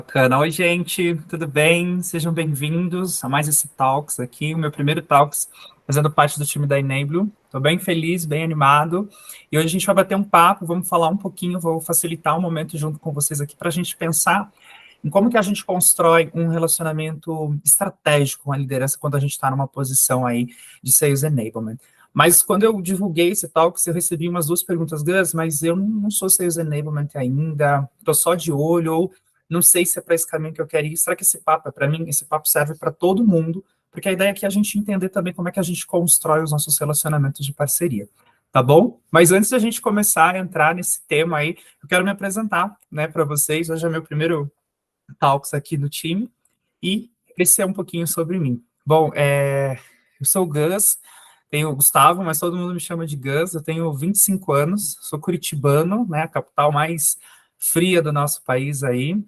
Bacana. Oi, gente, tudo bem? Sejam bem-vindos a mais esse Talks aqui, o meu primeiro Talks fazendo parte do time da Enable. Estou bem feliz, bem animado. E hoje a gente vai bater um papo, vamos falar um pouquinho, vou facilitar um momento junto com vocês aqui para a gente pensar em como que a gente constrói um relacionamento estratégico com a liderança quando a gente está numa posição aí de Sales Enablement. Mas quando eu divulguei esse Talks, eu recebi umas duas perguntas, Gus, mas eu não sou Sales Enablement ainda, estou só de olho, ou não sei se é para esse caminho que eu quero ir. Será que esse papo é para mim? Esse papo serve para todo mundo, porque a ideia aqui é a gente entender também como é que a gente constrói os nossos relacionamentos de parceria. Tá bom? Mas antes da gente começar a entrar nesse tema aí, eu quero me apresentar, né, para vocês. Hoje é meu primeiro Talks aqui no time e esse é um pouquinho sobre mim. Bom, eu sou o Gus, tenho o Gustavo, mas todo mundo me chama de Gus. Eu tenho 25 anos, sou curitibano, né, a capital mais fria do nosso país aí,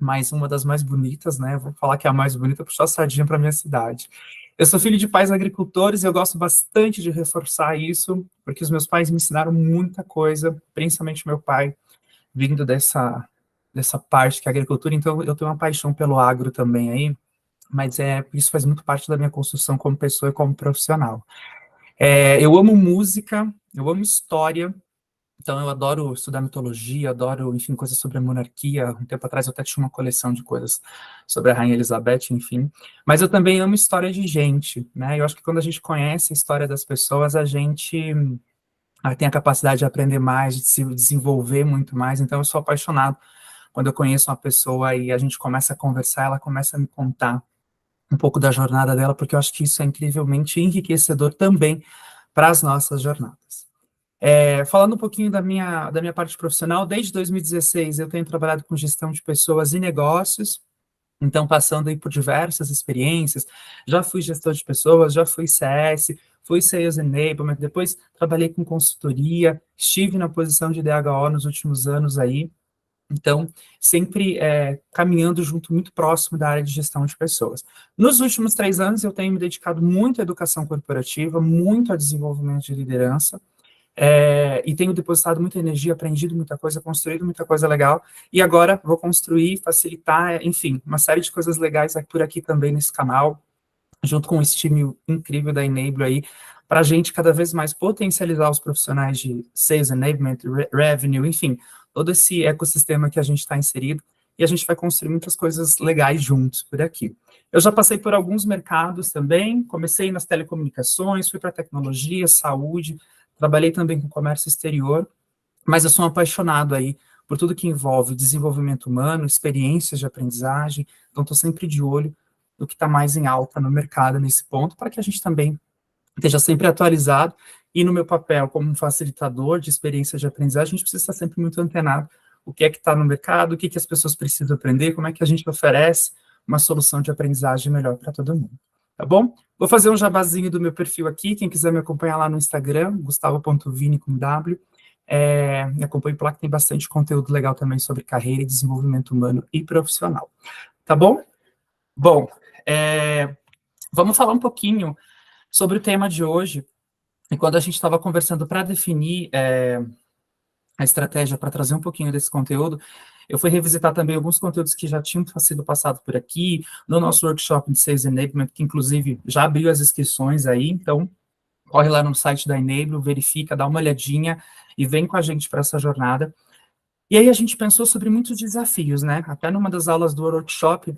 mas uma das mais bonitas, né? Vou falar que é a mais bonita, puxar a sardinha para minha cidade. Eu sou filho de pais agricultores e eu gosto bastante de reforçar isso, porque os meus pais me ensinaram muita coisa, principalmente meu pai, vindo dessa parte que é a agricultura, então eu tenho uma paixão pelo agro também aí, mas isso faz muito parte da minha construção como pessoa e como profissional. Eu amo música, eu amo história, então, eu adoro estudar mitologia, adoro, enfim, coisas sobre a monarquia. Um tempo atrás eu até tinha uma coleção de coisas sobre a Rainha Elizabeth, enfim. Mas eu também amo história de gente, né? Eu acho que quando a gente conhece a história das pessoas, a gente tem a capacidade de aprender mais, de se desenvolver muito mais. Então, eu sou apaixonado quando eu conheço uma pessoa e a gente começa a conversar, ela começa a me contar um pouco da jornada dela, porque eu acho que isso é incrivelmente enriquecedor também para as nossas jornadas. Falando um pouquinho da minha parte profissional, desde 2016 eu tenho trabalhado com gestão de pessoas e negócios, então passando aí por diversas experiências, já fui gestor de pessoas, já fui CS, fui Sales Enablement, depois trabalhei com consultoria, estive na posição de DHO nos últimos anos aí, então sempre caminhando junto, muito próximo da área de gestão de pessoas. Nos últimos 3 anos eu tenho me dedicado muito à educação corporativa, muito a desenvolvimento de liderança, e tenho depositado muita energia, aprendido muita coisa, construído muita coisa legal, e agora vou construir, facilitar, enfim, uma série de coisas legais por aqui também nesse canal, junto com esse time incrível da Enable aí, para a gente cada vez mais potencializar os profissionais de Sales Enablement, Revenue, enfim, todo esse ecossistema que a gente está inserido, e a gente vai construir muitas coisas legais juntos por aqui. Eu já passei por alguns mercados também, comecei nas telecomunicações, fui para tecnologia, saúde, trabalhei também com comércio exterior, mas eu sou um apaixonado aí por tudo que envolve desenvolvimento humano, experiências de aprendizagem, então estou sempre de olho no que está mais em alta no mercado nesse ponto, para que a gente também esteja sempre atualizado, e no meu papel como um facilitador de experiências de aprendizagem, a gente precisa estar sempre muito antenado o que é que está no mercado, o que as pessoas precisam aprender, como é que a gente oferece uma solução de aprendizagem melhor para todo mundo. Tá bom? Vou fazer um jabazinho do meu perfil aqui, quem quiser me acompanhar lá no Instagram, gustavo.vini com W, me acompanhe por lá que tem bastante conteúdo legal também sobre carreira e desenvolvimento humano e profissional. Tá bom? Bom, vamos falar um pouquinho sobre o tema de hoje. E quando a gente estava conversando para definir a estratégia para trazer um pouquinho desse conteúdo, eu fui revisitar também alguns conteúdos que já tinham sido passados por aqui, no nosso workshop de Sales Enablement, que inclusive já abriu as inscrições aí, então corre lá no site da Enable, verifica, dá uma olhadinha e vem com a gente para essa jornada. E aí a gente pensou sobre muitos desafios, né? Até numa das aulas do workshop,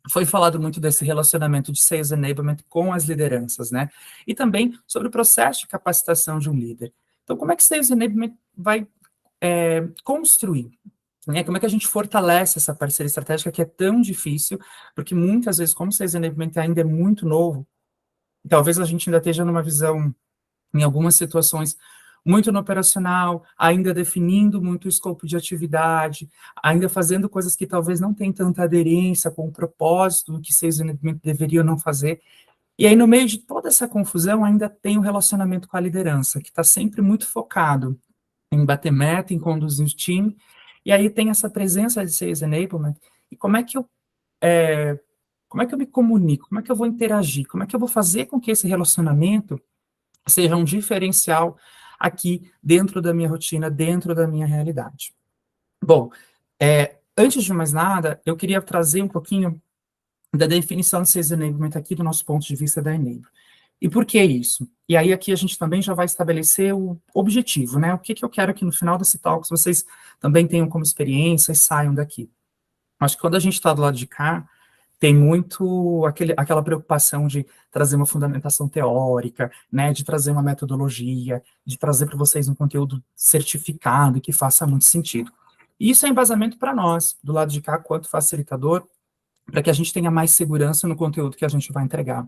foi falado muito desse relacionamento de Sales Enablement com as lideranças, né? E também sobre o processo de capacitação de um líder. Então, como é que Sales Enablement vai construir? Né? Como é que a gente fortalece essa parceria estratégica que é tão difícil? Porque muitas vezes, como Sales Enablement ainda é muito novo, talvez a gente ainda esteja numa visão, em algumas situações, muito no operacional, ainda definindo muito o escopo de atividade, ainda fazendo coisas que talvez não tenham tanta aderência com o propósito do que vocês deveriam não fazer. E aí, no meio de toda essa confusão, ainda tem o relacionamento com a liderança, que está sempre muito focado em bater meta, em conduzir o time, e aí tem essa presença de Sales Enablement, e como é que eu me comunico, como é que eu vou interagir, como é que eu vou fazer com que esse relacionamento seja um diferencial aqui dentro da minha rotina, dentro da minha realidade. Bom, antes de mais nada, eu queria trazer um pouquinho da definição de Sales Enablement aqui do nosso ponto de vista da Enable. E por que isso? E aí aqui a gente também já vai estabelecer o objetivo, né? O que eu quero que no final desse talk vocês também tenham como experiência e saiam daqui. Acho que quando a gente está do lado de cá, tem muito aquela preocupação de trazer uma fundamentação teórica, né, de trazer uma metodologia, de trazer para vocês um conteúdo certificado que faça muito sentido. E isso é embasamento para nós, do lado de cá, quanto facilitador, para que a gente tenha mais segurança no conteúdo que a gente vai entregar.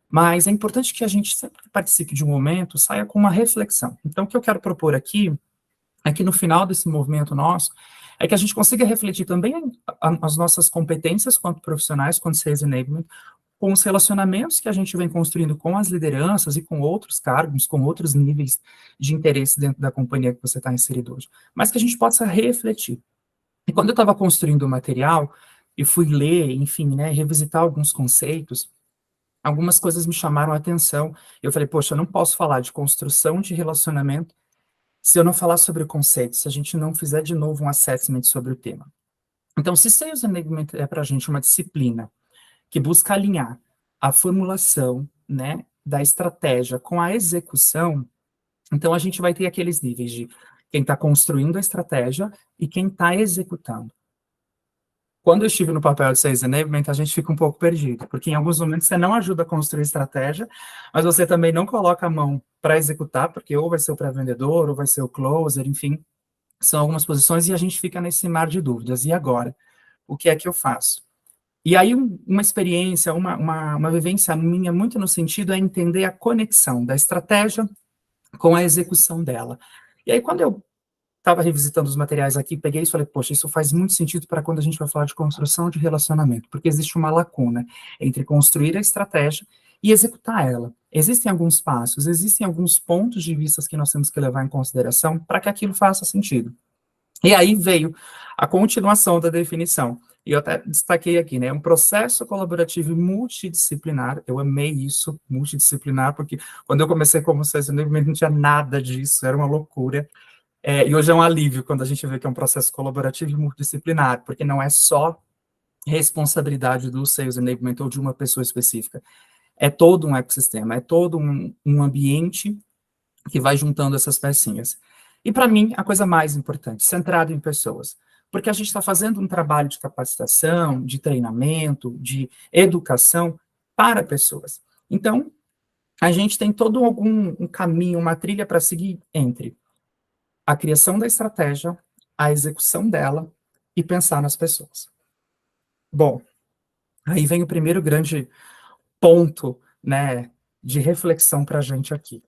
Mas é importante que a gente sempre que participe de um momento saia com uma reflexão. Então, o que eu quero propor aqui é que no final desse movimento nosso, é que a gente consiga refletir também as nossas competências quanto profissionais, quanto Sales Enablement, com os relacionamentos que a gente vem construindo com as lideranças e com outros cargos, com outros níveis de interesse dentro da companhia que você está inserido hoje, mas que a gente possa refletir. E quando eu estava construindo o material, e fui ler, enfim, né, revisitar alguns conceitos, algumas coisas me chamaram a atenção. Eu falei, poxa, eu não posso falar de construção de relacionamento se eu não falar sobre o conceito, se a gente não fizer de novo um assessment sobre o tema. Então, se Sales Enablement é para a gente uma disciplina que busca alinhar a formulação, né, da estratégia com a execução, então a gente vai ter aqueles níveis de quem está construindo a estratégia e quem está executando. Quando eu estive no papel de Sales Enablement, a gente fica um pouco perdido, porque em alguns momentos você não ajuda a construir estratégia, mas você também não coloca a mão para executar, porque ou vai ser o pré-vendedor, ou vai ser o closer, enfim, são algumas posições e a gente fica nesse mar de dúvidas. E agora? O que é que eu faço? E aí uma experiência, uma vivência minha muito no sentido é entender a conexão da estratégia com a execução dela. E aí quando eu estava revisitando os materiais aqui, peguei e falei, poxa, isso faz muito sentido para quando a gente vai falar de construção de relacionamento, porque existe uma lacuna entre construir a estratégia e executar ela. Existem alguns passos, existem alguns pontos de vista que nós temos que levar em consideração para que aquilo faça sentido. E aí veio a continuação da definição. E eu até destaquei aqui, né? Um processo colaborativo e multidisciplinar. Eu amei isso, multidisciplinar, porque quando eu comecei como sales não tinha nada disso, era uma loucura. E hoje é um alívio quando a gente vê que é um processo colaborativo e multidisciplinar, porque não é só responsabilidade do Sales Enablement ou de uma pessoa específica. É todo um ecossistema, é todo um ambiente que vai juntando essas pecinhas. E, para mim, a coisa mais importante, centrado em pessoas. Porque a gente está fazendo um trabalho de capacitação, de treinamento, de educação para pessoas. Então, a gente tem todo um caminho, uma trilha para seguir entre a criação da estratégia, a execução dela e pensar nas pessoas. Bom, aí vem o primeiro grande ponto, né, de reflexão para a gente aqui.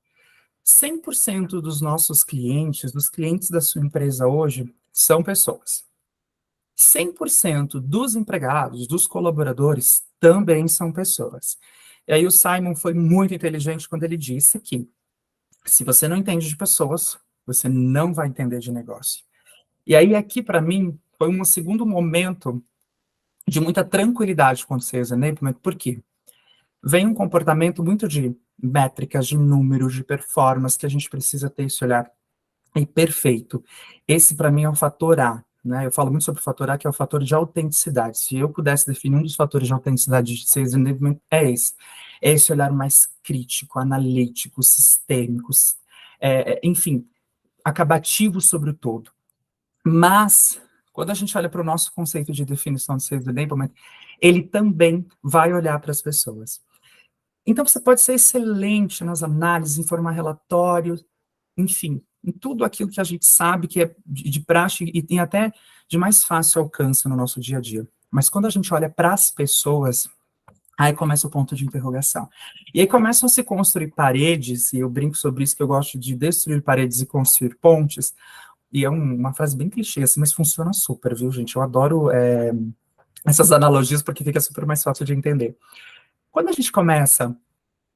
100% dos nossos clientes, dos clientes da sua empresa hoje, são pessoas. 100% dos empregados, dos colaboradores, também são pessoas. E aí o Simon foi muito inteligente quando ele disse que se você não entende de pessoas, você não vai entender de negócio. E aí aqui, para mim, foi um segundo momento de muita tranquilidade com o Sales Enablement, por quê? Vem um comportamento muito de métricas, de números, de performance, que a gente precisa ter esse olhar perfeito. Esse, para mim, é o fator A, né? Eu falo muito sobre o fator A, que é o fator de autenticidade. Se eu pudesse definir um dos fatores de autenticidade de Sales Enablement, é esse. É esse olhar mais crítico, analítico, sistêmico, enfim, acabativo sobre o todo. Mas, quando a gente olha para o nosso conceito de definição de Sales Enablement, ele também vai olhar para as pessoas. Então, você pode ser excelente nas análises, em formar relatórios, enfim, em tudo aquilo que a gente sabe que é de praxe e tem até de mais fácil alcance no nosso dia a dia. Mas quando a gente olha para as pessoas, aí começa o ponto de interrogação. E aí começam a se construir paredes, e eu brinco sobre isso, que eu gosto de destruir paredes e construir pontes, e é uma frase bem clichê, assim, mas funciona super, viu, gente? Eu adoro essas analogias porque fica super mais fácil de entender. Quando a gente começa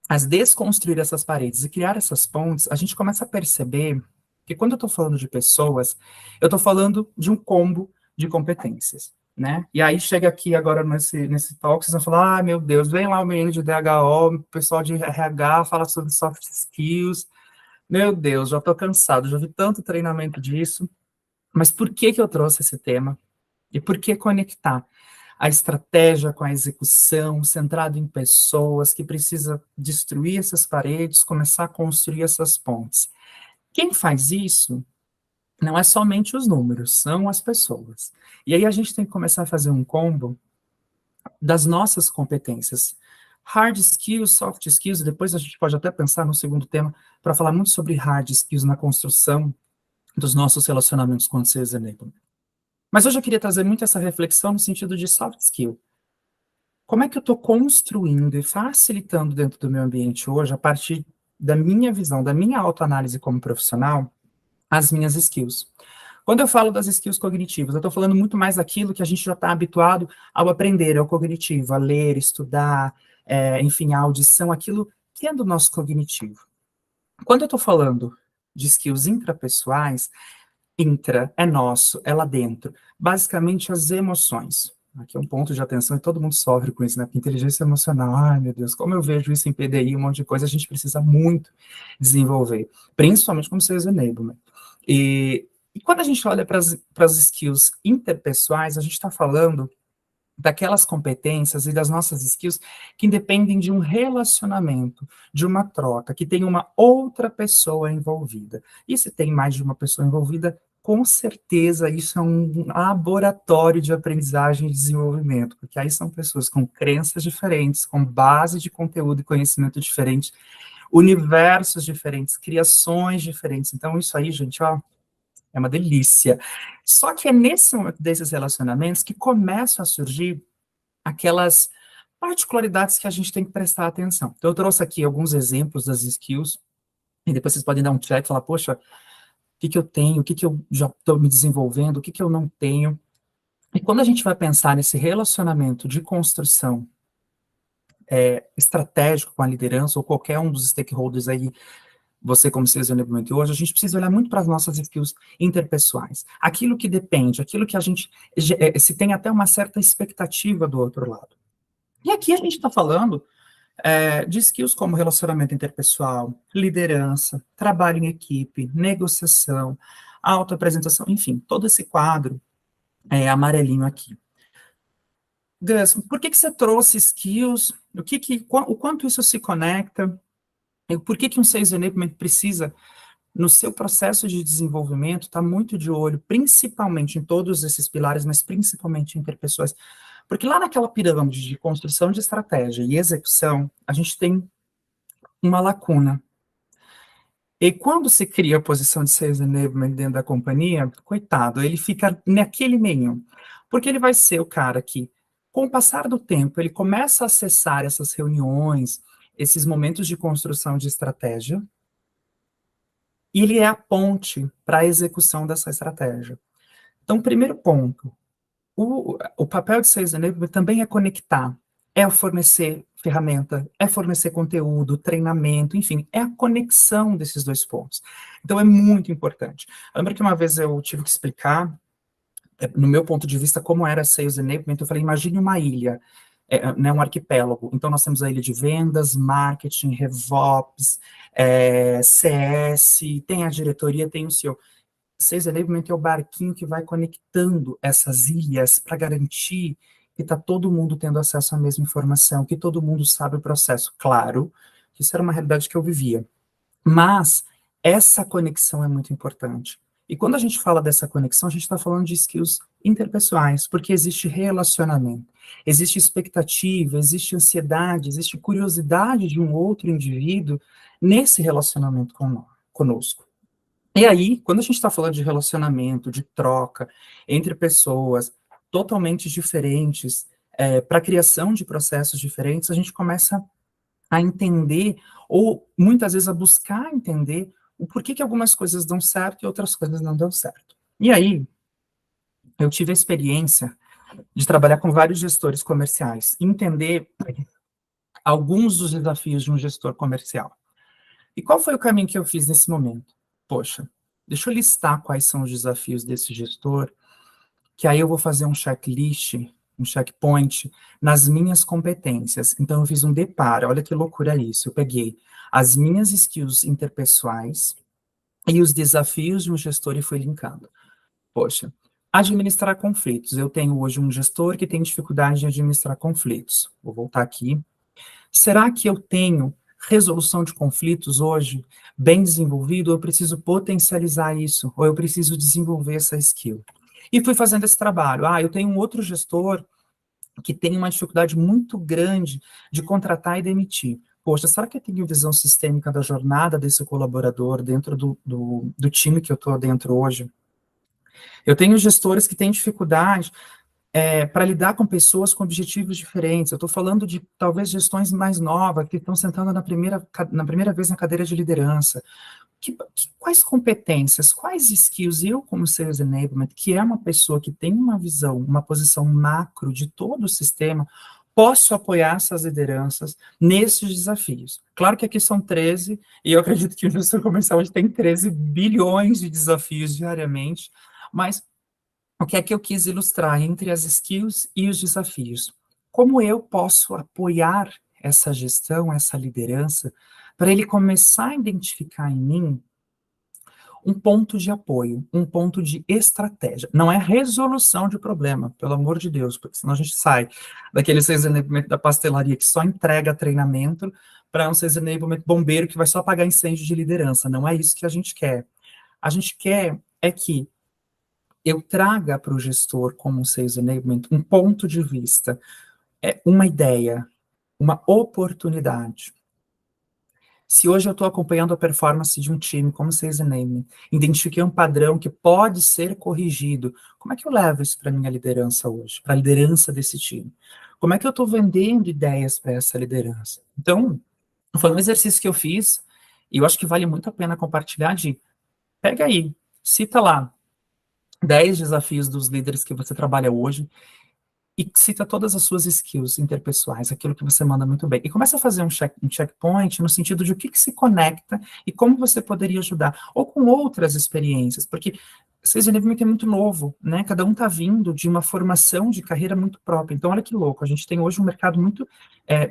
a desconstruir essas paredes e criar essas pontes, a gente começa a perceber que quando eu estou falando de pessoas, eu estou falando de um combo de competências, né? E aí chega aqui agora nesse talk, vocês vão falar, meu Deus, vem lá o menino de DHO, o pessoal de RH fala sobre soft skills, meu Deus, já estou cansado, já vi tanto treinamento disso, mas por que eu trouxe esse tema? E por que conectar? A estratégia com a execução, centrado em pessoas, que precisa destruir essas paredes, começar a construir essas pontes. Quem faz isso não é somente os números, são as pessoas. E aí a gente tem que começar a fazer um combo das nossas competências. Hard skills, soft skills, depois a gente pode até pensar no segundo tema, para falar muito sobre hard skills na construção dos nossos relacionamentos com o Sales Enablement. Mas hoje eu queria trazer muito essa reflexão no sentido de soft skill. Como é que eu estou construindo e facilitando dentro do meu ambiente hoje, a partir da minha visão, da minha autoanálise como profissional, as minhas skills? Quando eu falo das skills cognitivas, eu estou falando muito mais daquilo que a gente já está habituado ao aprender, ao cognitivo, a ler, estudar, enfim, a audição, aquilo que é do nosso cognitivo. Quando eu estou falando de skills intrapessoais, intra é nosso, é lá dentro. Basicamente, as emoções. Aqui é um ponto de atenção e todo mundo sofre com isso, né? Porque inteligência emocional, ai meu Deus, como eu vejo isso em PDI, um monte de coisa, a gente precisa muito desenvolver, principalmente como Sales Enablement. E quando a gente olha para as skills interpessoais, a gente está falando daquelas competências e das nossas skills que dependem de um relacionamento, de uma troca, que tem uma outra pessoa envolvida. E se tem mais de uma pessoa envolvida, com certeza isso é um laboratório de aprendizagem e desenvolvimento, porque aí são pessoas com crenças diferentes, com base de conteúdo e conhecimento diferente, universos diferentes, criações diferentes. Então, isso aí, gente, ó, é uma delícia. Só que é nesse momento desses relacionamentos que começam a surgir aquelas particularidades que a gente tem que prestar atenção. Então, eu trouxe aqui alguns exemplos das skills, e depois vocês podem dar um check e falar, poxa, o que que eu tenho, o que que eu já estou me desenvolvendo, o que que eu não tenho. E quando a gente vai pensar nesse relacionamento de construção estratégico com a liderança, ou qualquer um dos stakeholders aí, você como Sales Enablement hoje, a gente precisa olhar muito para as nossas skills interpessoais. Aquilo que depende, aquilo que a gente se tem até uma certa expectativa do outro lado. E aqui a gente está falando de skills como relacionamento interpessoal, liderança, trabalho em equipe, negociação, autoapresentação, enfim, todo esse quadro amarelinho aqui. Gus, por que você trouxe skills? O quanto isso se conecta? E por que um Sales Enablement precisa, no seu processo de desenvolvimento, estar muito de olho, principalmente em todos esses pilares, mas principalmente interpessoais? Porque lá naquela pirâmide de construção de estratégia e execução, a gente tem uma lacuna. E quando se cria a posição de Sales Enablement dentro da companhia, coitado, ele fica naquele meio. Porque ele vai ser o cara que, com o passar do tempo, ele começa a acessar essas reuniões, esses momentos de construção de estratégia, e ele é a ponte para a execução dessa estratégia. Então, primeiro ponto, o papel de Sales Enablement também é conectar, é fornecer ferramenta, é fornecer conteúdo, treinamento, enfim, é a conexão desses dois pontos. Então, é muito importante. Eu lembro que uma vez eu tive que explicar, no meu ponto de vista, como era Sales Enablement. Eu falei, imagine uma ilha, né, um arquipélago. Então, nós temos a ilha de vendas, marketing, RevOps, CS, tem a diretoria, tem o CEO. Sales Enablement é o barquinho que vai conectando essas ilhas para garantir que está todo mundo tendo acesso à mesma informação, que todo mundo sabe o processo. Claro, que isso era uma realidade que eu vivia. Mas essa conexão é muito importante. E quando a gente fala dessa conexão, a gente está falando de skills interpessoais, porque existe relacionamento, existe expectativa, existe ansiedade, existe curiosidade de um outro indivíduo nesse relacionamento conosco. E aí, quando a gente está falando de relacionamento, de troca entre pessoas totalmente diferentes, para a criação de processos diferentes, a gente começa a entender, ou muitas vezes a buscar entender, o porquê que algumas coisas dão certo e outras coisas não dão certo. E aí, eu tive a experiência de trabalhar com vários gestores comerciais, entender alguns dos desafios de um gestor comercial. E qual foi o caminho que eu fiz nesse momento? Poxa, deixa eu listar quais são os desafios desse gestor, que aí eu vou fazer um checklist, um checkpoint nas minhas competências. Então, eu fiz um deparo, olha que loucura isso. Eu peguei as minhas skills interpessoais e os desafios de um gestor e fui linkando. Poxa, Administrar conflitos. Eu tenho hoje um gestor que tem dificuldade de administrar conflitos. Vou voltar aqui. Será que eu tenho resolução de conflitos hoje bem desenvolvido, ou eu preciso potencializar isso, ou eu preciso desenvolver essa skill? E fui fazendo esse trabalho. Eu tenho um outro gestor que tem uma dificuldade muito grande de contratar e demitir. Poxa, será que eu tenho visão sistêmica da jornada desse colaborador dentro do time que eu estou dentro hoje? Eu tenho gestores que têm dificuldade para lidar com pessoas com objetivos diferentes. Eu estou falando de, talvez, gestões mais novas, que estão sentando na primeira vez na cadeira de liderança. Quais competências, quais skills eu, como Sales Enablement, que é uma pessoa que tem uma visão, uma posição macro de todo o sistema, posso apoiar essas lideranças nesses desafios? Claro que aqui são 13, e eu acredito que o gestor comercial hoje tem 13 bilhões de desafios diariamente, mas o que é que eu quis ilustrar entre as skills e os desafios? Como eu posso apoiar essa gestão, essa liderança, para ele começar a identificar em mim um ponto de apoio, um ponto de estratégia. Não é resolução de problema, pelo amor de Deus, porque senão a gente sai daquele sales enablement da pastelaria que só entrega treinamento para um sales enablement bombeiro que vai só apagar incêndio de liderança. Não é isso que a gente quer. A gente quer é que eu traga para o gestor, como um sales enablement, um ponto de vista, uma ideia, uma oportunidade. Se hoje eu estou acompanhando a performance de um time como sales enablement, identifiquei um padrão que pode ser corrigido, como é que eu levo isso para a minha liderança hoje, para a liderança desse time? Como é que eu estou vendendo ideias para essa liderança? Então, foi um exercício que eu fiz, e eu acho que vale muito a pena compartilhar pega aí, cita lá, 10 desafios dos líderes que você trabalha hoje e cita todas as suas skills interpessoais, aquilo que você manda muito bem. E começa a fazer um checkpoint no sentido de o que se conecta e como você poderia ajudar. Ou com outras experiências, porque vocês Enablement é muito novo, né? Cada um está vindo de uma formação de carreira muito própria. Então, olha que louco, a gente tem hoje um mercado muito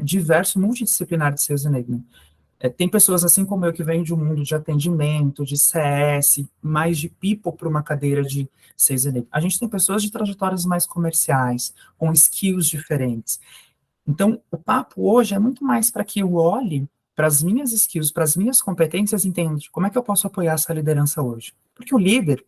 diverso, multidisciplinar de Sales Enablement. Tem pessoas assim como eu que vêm de um mundo de atendimento, de CS, mais de people para uma cadeira de sales enablement. A gente tem pessoas de trajetórias mais comerciais, com skills diferentes. Então, o papo hoje é muito mais para que eu olhe para as minhas skills, para as minhas competências e entenda como é que eu posso apoiar essa liderança hoje. Porque o líder,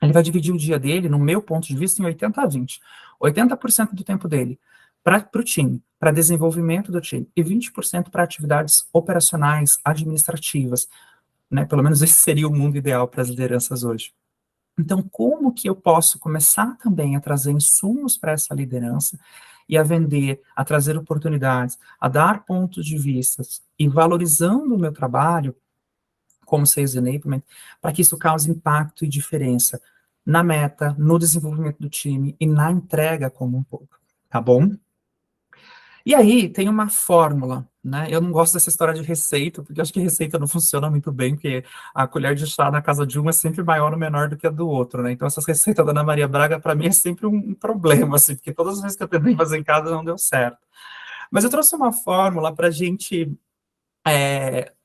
ele vai dividir o dia dele, no meu ponto de vista, em 80 a 20. 80% do tempo dele para o time, para desenvolvimento do time, e 20% para atividades operacionais, administrativas, né? Pelo menos esse seria o mundo ideal para as lideranças hoje. Então, como que eu posso começar também a trazer insumos para essa liderança e a vender, a trazer oportunidades, a dar pontos de vista e valorizando o meu trabalho como Sales Enablement, para que isso cause impacto e diferença na meta, no desenvolvimento do time e na entrega como um todo, tá bom? E aí, tem uma fórmula, né? Eu não gosto dessa história de receita, porque eu acho que receita não funciona muito bem, porque a colher de chá na casa de um é sempre maior ou menor do que a do outro, né? Então, essas receitas da Ana Maria Braga, para mim, é sempre um problema, assim, porque todas as vezes que eu tentei fazer em casa não deu certo. Mas eu trouxe uma fórmula para a gente,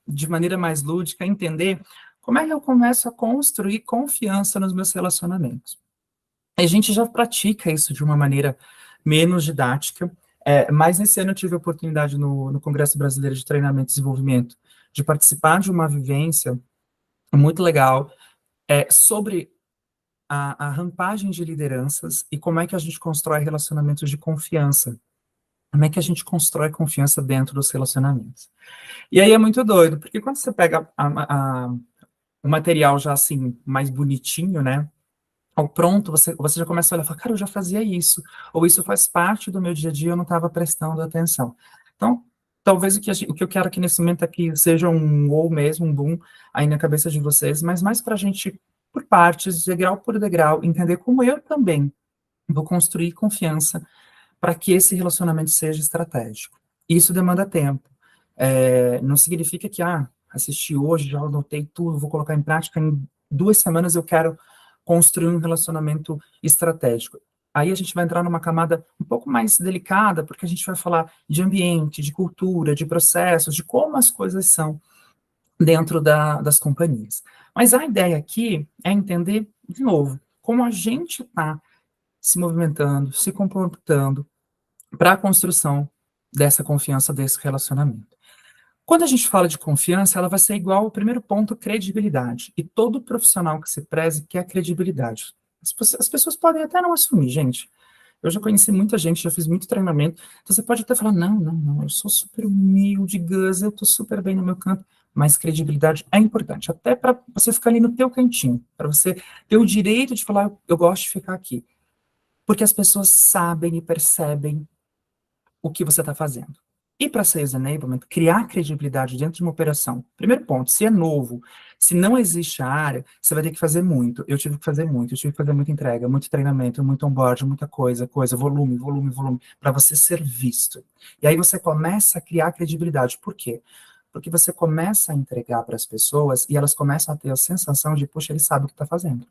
de maneira mais lúdica, entender como é que eu começo a construir confiança nos meus relacionamentos. A gente já pratica isso de uma maneira menos didática, mas nesse ano eu tive a oportunidade no Congresso Brasileiro de Treinamento e Desenvolvimento de participar de uma vivência muito legal sobre a rampagem de lideranças e como é que a gente constrói relacionamentos de confiança. Como é que a gente constrói confiança dentro dos relacionamentos. E aí é muito doido, porque quando você pega o material já assim, mais bonitinho, né? Ao pronto, você já começa a olhar e falar, cara, eu já fazia isso, ou isso faz parte do meu dia a dia, eu não estava prestando atenção. Então, talvez o que eu quero aqui nesse momento aqui seja um ou mesmo, um boom aí na cabeça de vocês, mas mais para a gente, por partes, degrau por degrau, entender como eu também vou construir confiança para que esse relacionamento seja estratégico. Isso demanda tempo. Não significa que, assisti hoje, já anotei tudo, vou colocar em prática, em 2 semanas eu quero construir um relacionamento estratégico. Aí a gente vai entrar numa camada um pouco mais delicada, porque a gente vai falar de ambiente, de cultura, de processos, de como as coisas são dentro das companhias. Mas a ideia aqui é entender, de novo, como a gente está se movimentando, se comportando para a construção dessa confiança, desse relacionamento. Quando a gente fala de confiança, ela vai ser igual ao primeiro ponto, credibilidade. E todo profissional que se preze quer credibilidade. As pessoas podem até não assumir, gente. Eu já conheci muita gente, já fiz muito treinamento. Então você pode até falar, não, eu sou super humilde, Gus, eu tô super bem no meu canto. Mas credibilidade é importante, até para você ficar ali no teu cantinho, para você ter o direito de falar, eu gosto de ficar aqui. Porque as pessoas sabem e percebem o que você está fazendo. E para Sales Enablement, criar credibilidade dentro de uma operação. Primeiro ponto, se é novo, se não existe a área, você vai ter que fazer muito. Eu tive que fazer muito, eu tive que fazer muita entrega, muito treinamento, muito onboard, muita coisa, volume, para você ser visto. E aí você começa a criar credibilidade. Por quê? Porque você começa a entregar para as pessoas e elas começam a ter a sensação de, poxa, ele sabe o que está fazendo.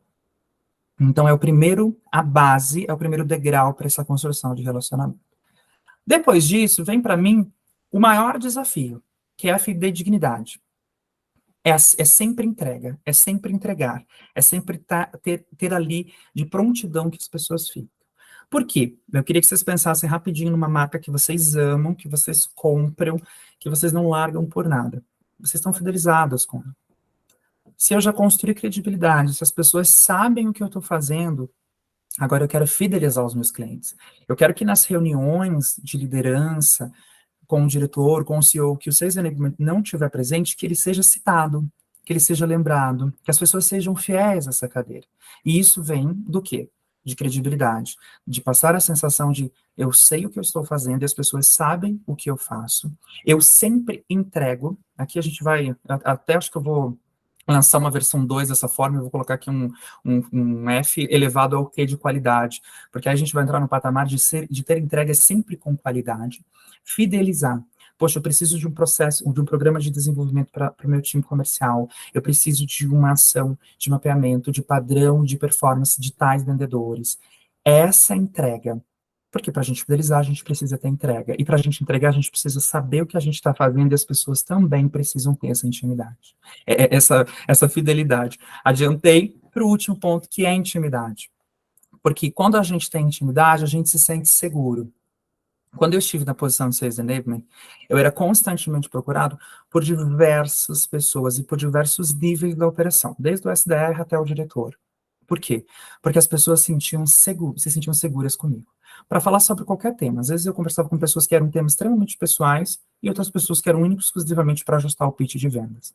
Então, a base, é o primeiro degrau para essa construção de relacionamento. Depois disso, vem para mim o maior desafio, que é a fidedignidade. É sempre entrega, é sempre entregar, é sempre ter ali de prontidão que as pessoas ficam. Por quê? Eu queria que vocês pensassem rapidinho numa marca que vocês amam, que vocês compram, que vocês não largam por nada. Vocês estão fidelizados com ela. Se eu já construí credibilidade, se as pessoas sabem o que eu estou fazendo, agora eu quero fidelizar os meus clientes. Eu quero que nas reuniões de liderança, com o diretor, com o CEO, que o Sales Enablement não estiver presente, que ele seja citado, que ele seja lembrado, que as pessoas sejam fiéis a essa cadeira. E isso vem do quê? De credibilidade, de passar a sensação de eu sei o que eu estou fazendo e as pessoas sabem o que eu faço. Eu sempre entrego. Aqui a gente vai, até acho que eu vou lançar uma versão 2 dessa forma, eu vou colocar aqui um F elevado ao Q de qualidade, porque aí a gente vai entrar no patamar de ter entregas sempre com qualidade, fidelizar. Poxa, eu preciso de um processo, de um programa de desenvolvimento para o meu time comercial, eu preciso de uma ação de mapeamento, de padrão de performance de tais vendedores. Essa entrega, porque para a gente fidelizar, a gente precisa ter entrega. E para a gente entregar, a gente precisa saber o que a gente está fazendo e as pessoas também precisam ter essa intimidade, essa fidelidade. Adiantei para o último ponto, que é a intimidade. Porque quando a gente tem intimidade, a gente se sente seguro. Quando eu estive na posição de Sales Enablement, eu era constantemente procurado por diversas pessoas e por diversos níveis da operação, desde o SDR até o diretor. Por quê? Porque as pessoas se sentiam seguras comigo. Para falar sobre qualquer tema. Às vezes eu conversava com pessoas que eram temas extremamente pessoais e outras pessoas que eram únicos exclusivamente para ajustar o pitch de vendas.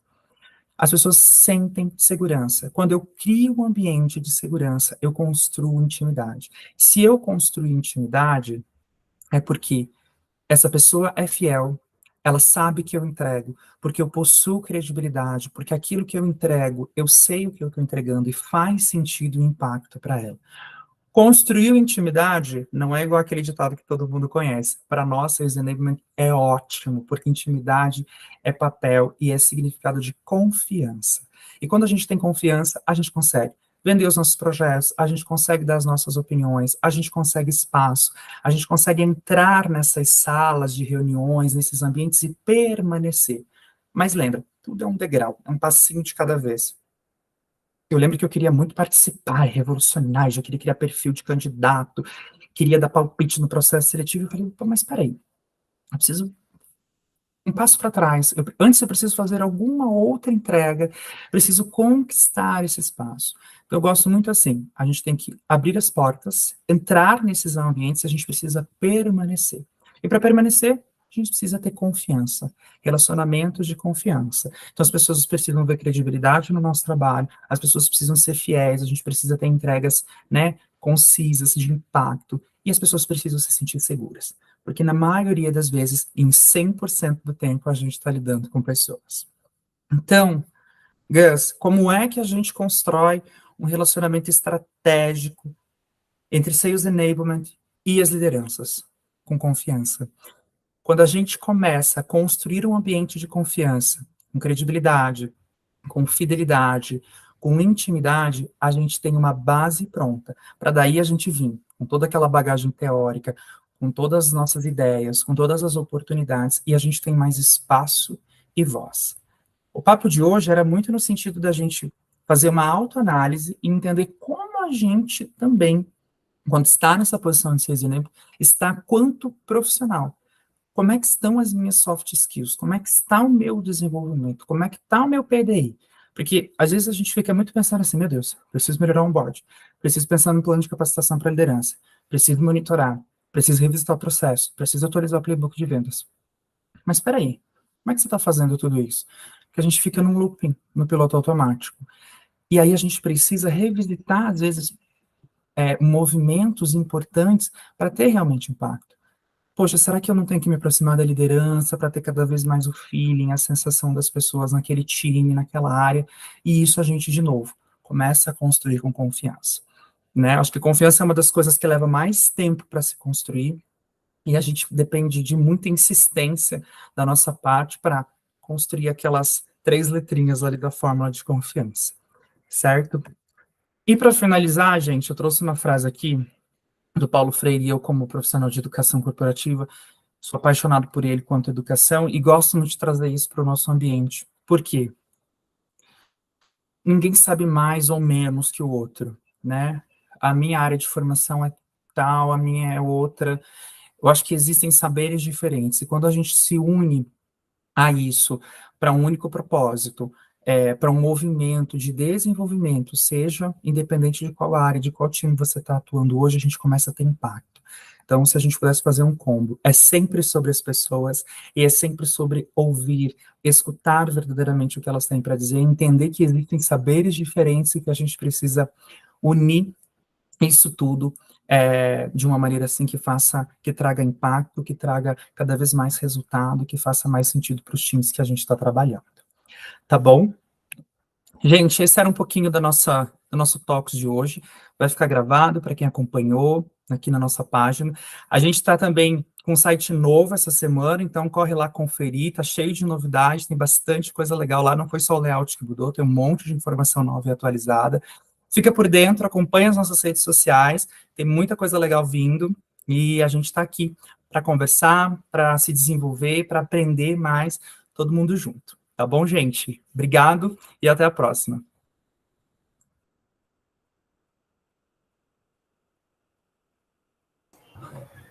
As pessoas sentem segurança. Quando eu crio um ambiente de segurança, eu construo intimidade. Se eu construir intimidade, é porque essa pessoa é fiel, ela sabe que eu entrego, porque eu possuo credibilidade, porque aquilo que eu entrego, eu sei o que eu estou entregando e faz sentido e impacto para ela. Construir intimidade não é igual aquele ditado que todo mundo conhece. Para nós, Sales Enablement é ótimo, porque intimidade é papel e é significado de confiança. E quando a gente tem confiança, a gente consegue vender os nossos projetos, a gente consegue dar as nossas opiniões, a gente consegue espaço, a gente consegue entrar nessas salas de reuniões, nesses ambientes e permanecer. Mas lembra, tudo é um degrau, é um passinho de cada vez. Eu lembro que eu queria muito participar, revolucionar, já queria criar perfil de candidato, queria dar palpite no processo seletivo. Eu falei, pô, mas peraí, eu preciso um passo para trás. Antes eu preciso fazer alguma outra entrega, preciso conquistar esse espaço. Então, eu gosto muito assim, a gente tem que abrir as portas, entrar nesses ambientes, a gente precisa permanecer. E para permanecer, a gente precisa ter confiança, relacionamentos de confiança. Então, as pessoas precisam ver credibilidade no nosso trabalho, as pessoas precisam ser fiéis, a gente precisa ter entregas, né, concisas, de impacto, e as pessoas precisam se sentir seguras. Porque na maioria das vezes, em 100% do tempo, a gente está lidando com pessoas. Então, Gus, como é que a gente constrói um relacionamento estratégico entre Sales Enablement e as lideranças? Com confiança. Quando a gente começa a construir um ambiente de confiança, com credibilidade, com fidelidade, com intimidade, a gente tem uma base pronta. Para daí a gente vir com toda aquela bagagem teórica, com todas as nossas ideias, com todas as oportunidades, e a gente tem mais espaço e voz. O papo de hoje era muito no sentido da gente fazer uma autoanálise e entender como a gente também quando está nessa posição de ser exemplo, está quanto profissional. Como é que estão as minhas soft skills? Como é que está o meu desenvolvimento? Como é que está o meu PDI? Porque às vezes a gente fica muito pensando assim, meu Deus, preciso melhorar o onboard, preciso pensar no plano de capacitação para liderança, preciso monitorar, preciso revisitar o processo, preciso atualizar o playbook de vendas. Mas espera aí, como é que você está fazendo tudo isso? Porque a gente fica num looping, no piloto automático. E aí a gente precisa revisitar, às vezes, movimentos importantes para ter realmente impacto. Poxa, será que eu não tenho que me aproximar da liderança para ter cada vez mais o feeling, a sensação das pessoas naquele time, naquela área? E isso a gente, de novo, começa a construir com confiança. Né? Acho que confiança é uma das coisas que leva mais tempo para se construir, e a gente depende de muita insistência da nossa parte para construir aquelas 3 letrinhas ali da fórmula de confiança, certo? E para finalizar, gente, eu trouxe uma frase aqui do Paulo Freire, e eu, como profissional de educação corporativa, sou apaixonado por ele quanto educação e gosto muito de trazer isso para o nosso ambiente. Por quê? Ninguém sabe mais ou menos que o outro, né? A minha área de formação é tal, a minha é outra. Eu acho que existem saberes diferentes, e quando a gente se une a isso para um único propósito, para um movimento de desenvolvimento, seja independente de qual área, de qual time você está atuando hoje, a gente começa a ter impacto. Então, se a gente pudesse fazer um combo, é sempre sobre as pessoas e é sempre sobre ouvir, escutar verdadeiramente o que elas têm para dizer, entender que existem saberes diferentes e que a gente precisa unir isso tudo de uma maneira assim que faça, que traga impacto, que traga cada vez mais resultado, que faça mais sentido para os times que a gente está trabalhando. Tá bom? Gente, esse era um pouquinho do nosso Talks de hoje. Vai ficar gravado para quem acompanhou aqui na nossa página. A gente está também com um site novo essa semana, então corre lá conferir, tá cheio de novidades, tem bastante coisa legal lá, não foi só o layout que mudou, tem um monte de informação nova e atualizada. Fica por dentro, acompanha as nossas redes sociais, tem muita coisa legal vindo, e a gente está aqui para conversar, para se desenvolver, para aprender mais, todo mundo junto. Tá bom, gente? Obrigado e até a próxima.